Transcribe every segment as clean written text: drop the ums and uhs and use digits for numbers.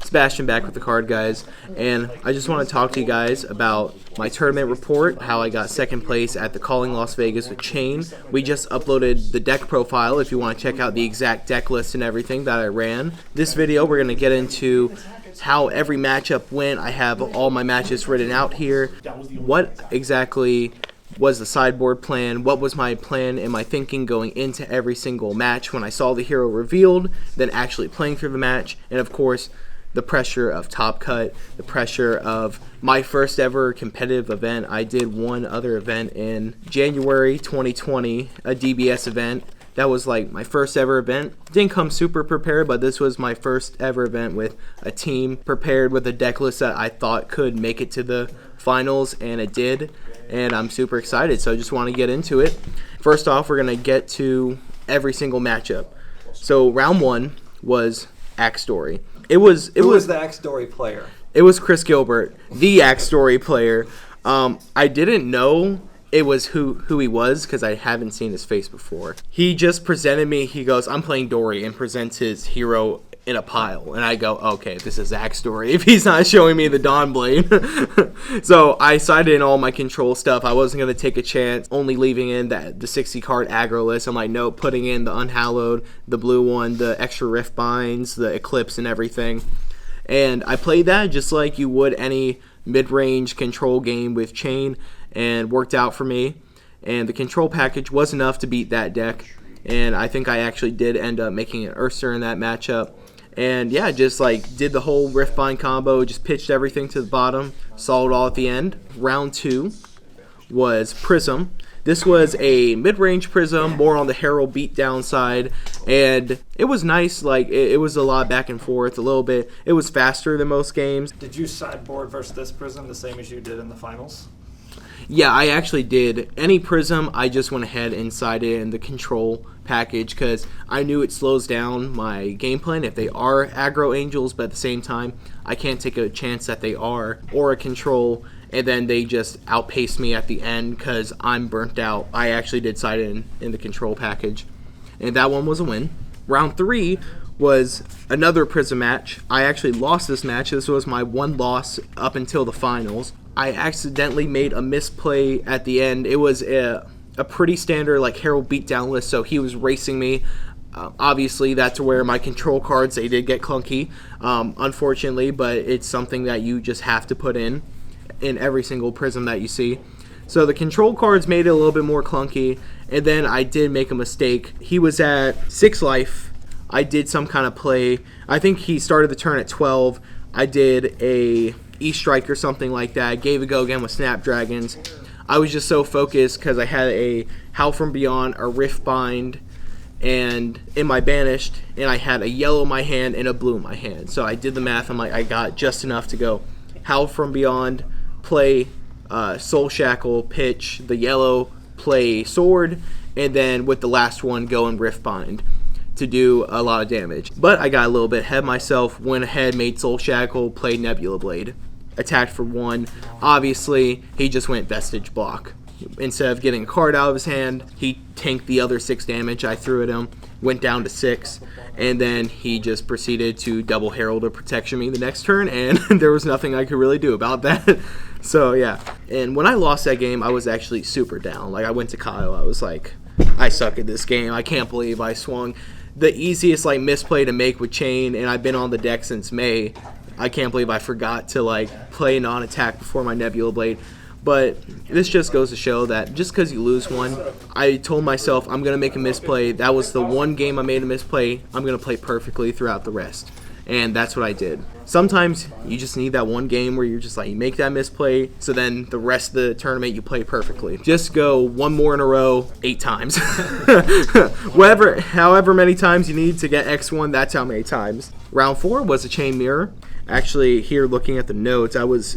Sebastian back with the Card Guys, and I just want to talk to you guys about my tournament report, how I got second place at the Calling Las Vegas with Chain. We just uploaded the deck profile if you want to check out the exact deck list and everything that I ran. This video, we're going to get into how every matchup went. I have all my matches written out here. What exactly was the sideboard plan? What was my plan and my thinking going into every single match when I saw the hero revealed, then actually playing through the match, and of course, the pressure of Top Cut, the pressure of my first ever competitive event. I did one other event in January 2020, a DBS event. That was like my first ever event. Didn't come super prepared, but this was my first ever event with a team prepared with a deck list that I thought could make it to the finals, and it did. And I'm super excited, so I just want to get into it. First off, we're going to get to every single matchup. So round one was Axe Story. Who was the Axe Story player? It was Chris Gilbert, the Axe Story player. I didn't know it was who he was because I haven't seen his face before. He just presented me. He goes, "I'm playing Dory," and presents his hero in a pile. And I go, okay, this is Axe Story if he's not showing me the Dawnblade. So I sided in all my control stuff. I wasn't going to take a chance only leaving in the 60 card aggro list. I'm like, nope, putting in the Unhallowed, the blue one, the extra Rift Binds, the Eclipse, and everything. And I played that just like you would any mid-range control game with Chain, and worked out for me. And the control package was enough to beat that deck. And I think I actually did end up making an Ursa in that matchup. And yeah, just like did the whole Riftbind combo, just pitched everything to the bottom, saw it all at the end. Round two was Prism. This was a mid-range Prism, more on the Herald beatdown side, and it was nice. Like it was a lot back and forth, a little bit. It was faster than most games. Did you sideboard versus this Prism the same as you did in the finals? Yeah, I actually did. Any Prism, I just went ahead and sided in the control package because I knew it slows down my game plan if they are aggro angels, but at the same time, I can't take a chance that they are or a control and then they just outpace me at the end because I'm burnt out. I actually did side in the control package, and that one was a win. Round three was another Prism match. I actually lost this match. This was my one loss up until the finals. I accidentally made a misplay at the end. It was a pretty standard like Herald beatdown list, so he was racing me. Obviously, that's where my control cards, they did get clunky, unfortunately, but it's something that you just have to put in every single Prism that you see. So the control cards made it a little bit more clunky, and then I did make a mistake. He was at 6 life. I did some kind of play. I think he started the turn at 12. I did a E-Strike or something like that. Gave a go again with Snapdragons. I was just so focused because I had a Howl from Beyond, a Rift Bind, and in my Banished, and I had a yellow in my hand and a blue in my hand. So I did the math. I'm like, I got just enough to go Howl from Beyond, play Soul Shackle, pitch the yellow, play Sword, and then with the last one go and Rift Bind to do a lot of damage. But I got a little bit ahead of myself, went ahead, made Soul Shackle, played Nebula Blade, attacked for 1. Obviously, he just went Vestige Block. Instead of getting a card out of his hand, he tanked the other 6 damage I threw at him, went down to 6, and then he just proceeded to double Herald or Protection me the next turn, and there was nothing I could really do about that. So yeah, and when I lost that game, I was actually super down. Like I went to Kyle, I was like, I suck at this game. I can't believe I swung the easiest like misplay to make with Chain, and I've been on the deck since May. I can't believe I forgot to like play non-attack before my Nebula Blade. But this just goes to show that just because you lose one, I told myself I'm going to make a misplay. That was the one game I made a misplay. I'm going to play perfectly throughout the rest. And that's what I did. Sometimes you just need that one game where you're just like, you make that misplay, so then the rest of the tournament you play perfectly. Just go one more in a row 8 times. However many times you need to get X1, that's how many times. Round 4 was a Chain Mirror. Actually, here looking at the notes, I was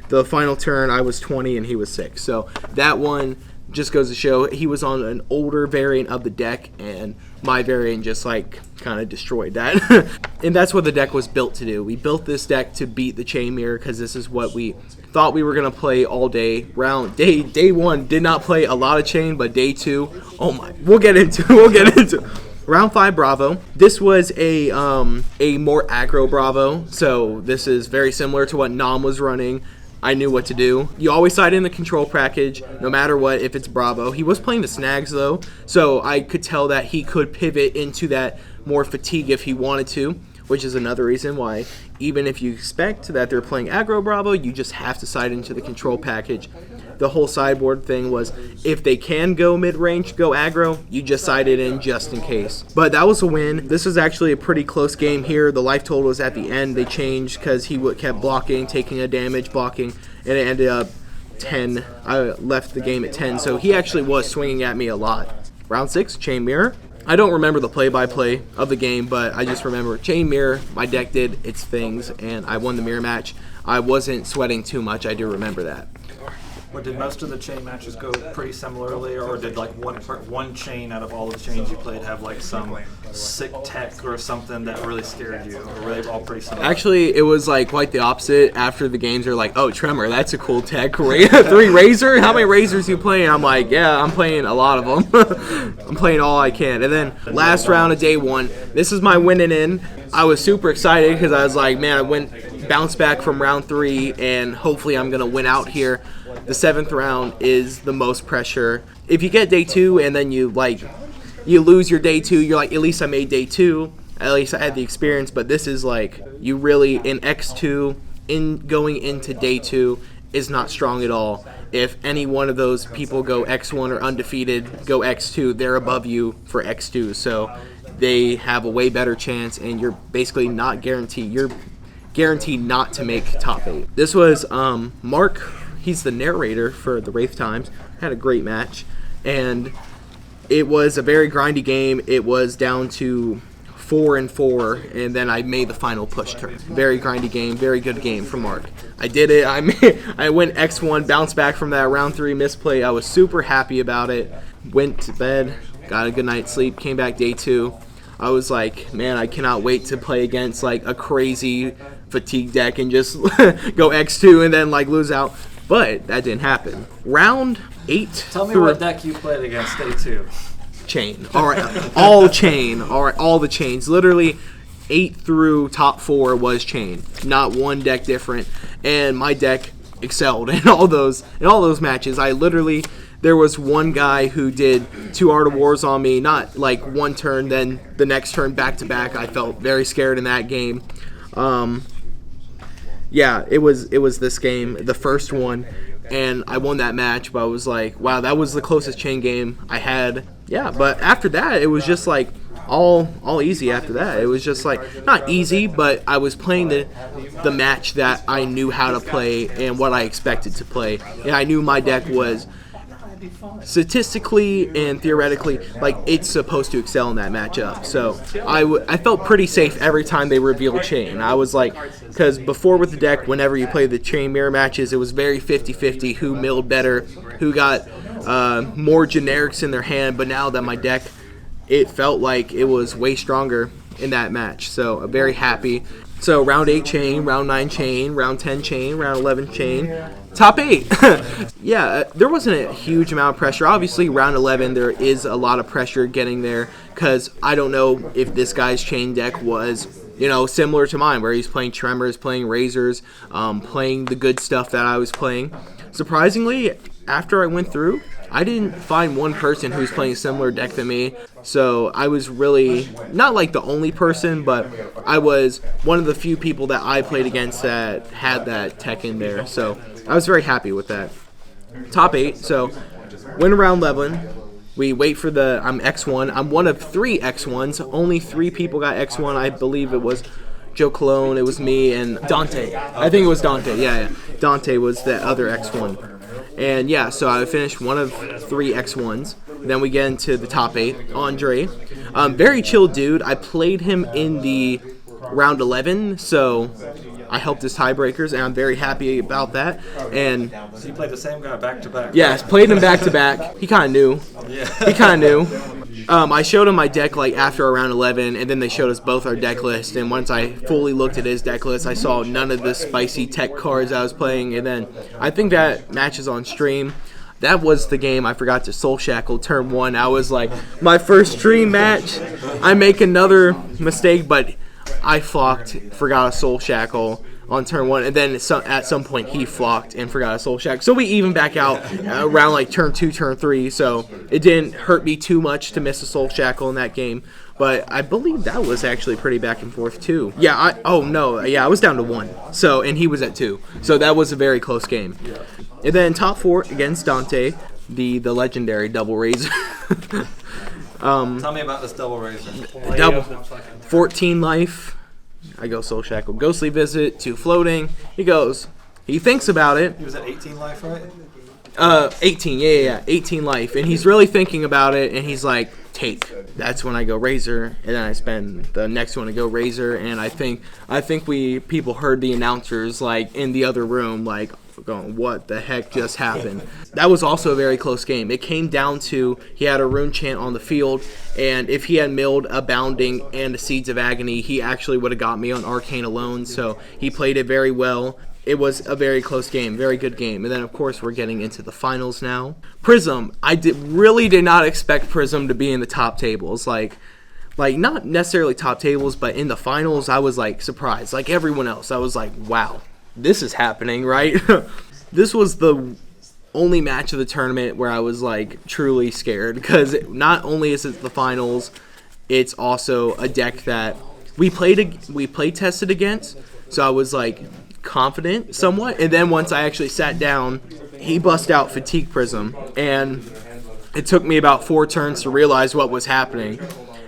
the final turn I was 20 and he was 6. So that one just goes to show he was on an older variant of the deck, and my variant just like kind of destroyed that. And that's what the deck was built to do. We built this deck to beat the Chain Mirror because this is what we thought we were gonna play all day. Day 1 did not play a lot of Chain, but day 2, oh my, we'll get into. Round 5 Bravo. This was a more aggro Bravo, so this is very similar to what Nam was running. I knew what to do. You always side in the control package, no matter what, if it's Bravo. He was playing the snags, though, so I could tell that he could pivot into that more fatigue if he wanted to, which is another reason why, even if you expect that they're playing aggro Bravo, you just have to side into the control package. The whole sideboard thing was, if they can go mid-range, go aggro, you just side it in just in case. But that was a win. This was actually a pretty close game here. The life total was at the end. They changed because he kept blocking, taking a damage, blocking, and it ended up 10. I left the game at 10, so he actually was swinging at me a lot. Round 6, Chain Mirror. I don't remember the play-by-play of the game, but I just remember Chain Mirror, my deck did its things, and I won the mirror match. I wasn't sweating too much, I do remember that. Or did most of the chain matches go pretty similarly, or did like one chain out of all the chains you played have like some sick tech or something that really scared you, or were they all pretty similar? Actually, it was like quite the opposite. After the games, they're like, "Oh, Tremor, that's a cool tech. 3 Razor? How many Razors you playing?" I'm like, "Yeah, I'm playing a lot of them. I'm playing all I can." And then last round of day 1, this is my winning in. I was super excited because I was like, "Man, I bounced back from round 3, and hopefully I'm gonna win out here." The 7th round is the most pressure. If you get day 2 and then you lose your day 2, you're like, at least I made day 2. At least I had the experience. But this is like, you really, in X2, going into day 2 is not strong at all. If any one of those people go X1 or undefeated, go X2, they're above you for X2. So they have a way better chance, and you're basically not guaranteed. You're guaranteed not to make top 8. This was Mark. He's the narrator for the Wraith Times. Had a great match, and it was a very grindy game. It was down to 4-4, and then I made the final push turn. Very grindy game, very good game from Mark. I did it. I went X1, bounced back from that round 3 misplay. I was super happy about it. Went to bed, got a good night's sleep, came back day 2. I was like, man, I cannot wait to play against like a crazy fatigue deck and just go X2 and then like lose out. But that didn't happen. Round 8. Tell me what deck you played against day 2. Chain. All right, all chain. All right, all the chains. Literally 8 through top 4 was chain. Not one deck different. And my deck excelled in all those matches. There was one guy who did 2 Art of Wars on me, not like one turn, then the next turn back to back. I felt very scared in that game. Yeah, it was this game, the first one, and I won that match, but I was like, wow, that was the closest chain game I had. Yeah, but after that, it was just like all easy after that. It was just like, not easy, but I was playing the match that I knew how to play and what I expected to play. And I knew my deck was statistically and theoretically, like, it's supposed to excel in that matchup. So I felt pretty safe every time they revealed chain. I was like, because before with the deck, whenever you play the chain mirror matches, it was very 50-50 who milled better, who got more generics in their hand. But now that my deck, it felt like it was way stronger in that match. So I'm very happy. So round 8 chain, round 9 chain, round 10 chain, round 11 chain, top 8. Yeah, there wasn't a huge amount of pressure. Obviously, round 11, there is a lot of pressure getting there because I don't know if this guy's chain deck was, similar to mine, where he's playing Tremors, playing Razors, playing the good stuff that I was playing. Surprisingly, after I went through, I didn't find one person who's playing a similar deck than me. So I was really, not like the only person, but I was one of the few people that I played against that had that tech in there. So I was very happy with that. Top 8, so win round 11. We wait for I'm X1. I'm one of 3 X1s. Only 3 people got X1. I believe it was Joe Cologne, it was me, and Dante. I think it was Dante, yeah. Dante was the other X1. And yeah, so I finished one of 3 X1s. Then we get into the top 8. Andre. Very chill dude. I played him in the round 11, so I helped his tiebreakers, and I'm very happy about that. And so you played the same guy back to back? Yes, played him back to back. He kind of knew. Yeah. He kind of knew. I showed him my deck like after around 11, and then they showed us both our deck list. And once I fully looked at his deck list, I saw none of the spicy tech cards I was playing. And then I think that match is on stream. that was the game I forgot to Soul Shackle turn 1. I was like, my first dream match. I make another mistake, but I forgot a Soul Shackle on turn 1, and then at some point he flocked and forgot a Soul Shackle. So we even back out around like turn 2, turn 3. So it didn't hurt me too much to miss a Soul Shackle in that game. But I believe that was actually pretty back and forth too. Yeah, I was down to 1. So, and he was at 2. So that was a very close game. And then top 4 against Dante, the legendary double razor. Tell me about this double razor. 14 life. I go Soul Shackle, Ghostly Visit, 2 floating. He thinks about it. He was at 18 life, right? 18, yeah, 18 life. And he's really thinking about it, and he's like, take. That's when I go Razor, and then I spend the next one to go Razor, and I think people heard the announcers, like, in the other room, like, going, what the heck just happened? That was also a very close game. It came down to he had a rune chant on the field, and if he had milled a Bounding and a Seeds of Agony, he actually would have got me on Arcane alone, so he played it very well. It was a very close game, very good game. And then, of course, we're getting into the finals now. Prism, I really did not expect Prism to be in the top tables. Like not necessarily top tables, but in the finals, I was, like, surprised. Like everyone else, I was like, wow, this is happening, right? This was the only match of the tournament where I was, like, truly scared. Because not only is it the finals, it's also a deck that we play tested against. So I was, like, confident somewhat, and then once I actually sat down, he bust out Fatigue Prism, and it took me about 4 turns to realize what was happening.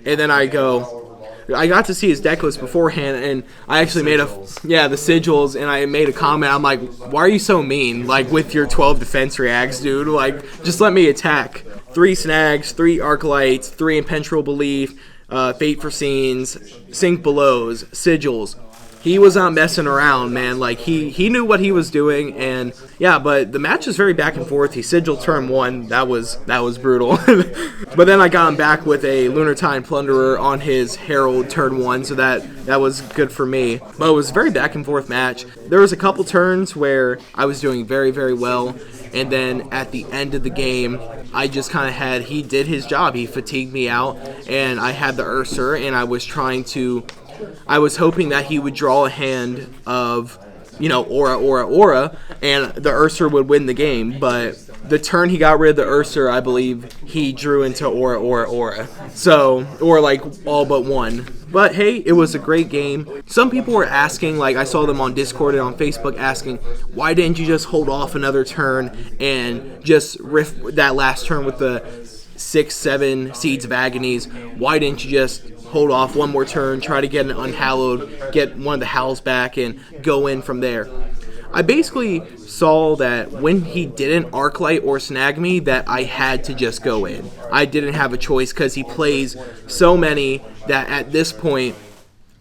And then I got to see his deck list beforehand, and I actually made the sigils, and I made a comment. I'm like, why are you so mean, like, with your 12 defense reacts, dude? Like, just let me attack. 3 snags, 3 Arclights, 3 Impenetrable Belief, Fate for Scenes, Sink Belows, sigils. He was not messing around, man. Like, he knew what he was doing, and yeah, but the match was very back and forth. He sigiled turn 1. That was brutal. But then I got him back with a Lunartine Plunderer on his Herald turn 1, so that was good for me. But it was a very back and forth match. There was a couple turns where I was doing very, very well, and then at the end of the game, I just kind of he did his job. He fatigued me out, and I had the Ursur, and I was hoping that he would draw a hand of, Aura, and the Ursur would win the game. But the turn he got rid of the Ursur, I believe he drew into Aura. So, or like all but one. But hey, it was a great game. Some people were asking, like I saw them on Discord and on Facebook asking, why didn't you just hold off another turn and just riff that last turn with the 6-7 Seeds of Agonies? Why didn't you just hold off one more turn, try to get an Unhallowed, get one of the Howls back, and go in from there? I basically saw that when he didn't Arclight or Snag me, that I had to just go in. I didn't have a choice because he plays so many that at this point,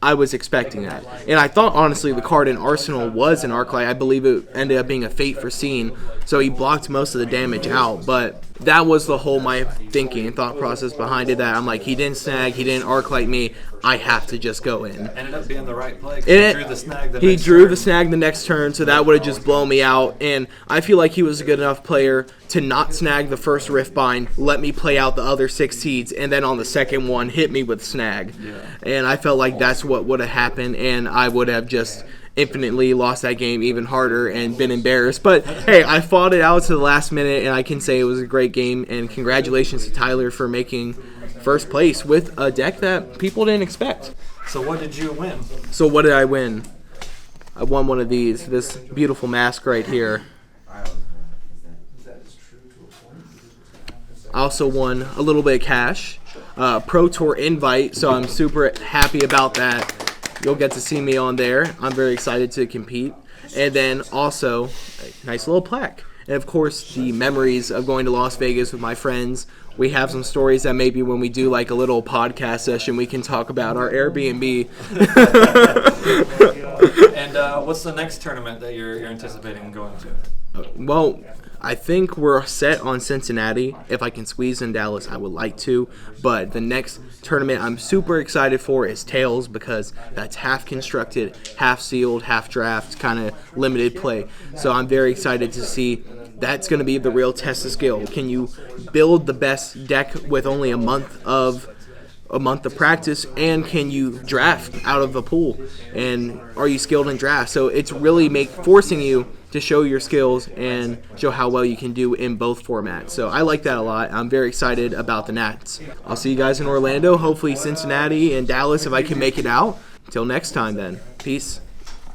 I was expecting that. And I thought, honestly, the card in Arsenal was an Arclight. I believe it ended up being a Fate for Scene, so he blocked most of the damage out. But that was the whole my thinking and thought process behind it, that I'm like, he didn't Snag, he didn't Arclight me, I have to just go in. Ended up being the right play. He drew the snag the next turn, so that would have just blown me out. And I feel like he was a good enough player to not snag the first Riftbind, let me play out the other 6 seeds, and then on the second one, hit me with snag. Yeah. And I felt like that's what would have happened, and I would have just infinitely lost that game even harder and been embarrassed. But hey, I fought it out to the last minute, and I can say it was a great game. And congratulations to Tyler for making first place with a deck that people didn't expect. So what did you win? So what did I win? I won one of these, this beautiful mask right here. I also won a little bit of cash, Pro Tour invite, so I'm super happy about that. You'll get to see me on there. I'm very excited to compete. And then also, a nice little plaque. And of course, the memories of going to Las Vegas with my friends. We have some stories that maybe when we do like a little podcast session, we can talk about our Airbnb. And what's the next tournament that you're anticipating going to? Well, I think we're set on Cincinnati. If I can squeeze in Dallas, I would like to. But the next tournament I'm super excited for is Tails, because that's half constructed, half sealed, half draft, kind of limited play. So I'm very excited to see that's going to be the real test of skill. Can you build the best deck with only a month of practice, and can you draft out of the pool, and are you skilled in draft? So it's really forcing you to show your skills and show how well you can do in both formats. So I like that a lot. I'm very excited about the Nats. I'll see you guys in Orlando, hopefully Cincinnati and Dallas if I can make it out. Until next time then, peace.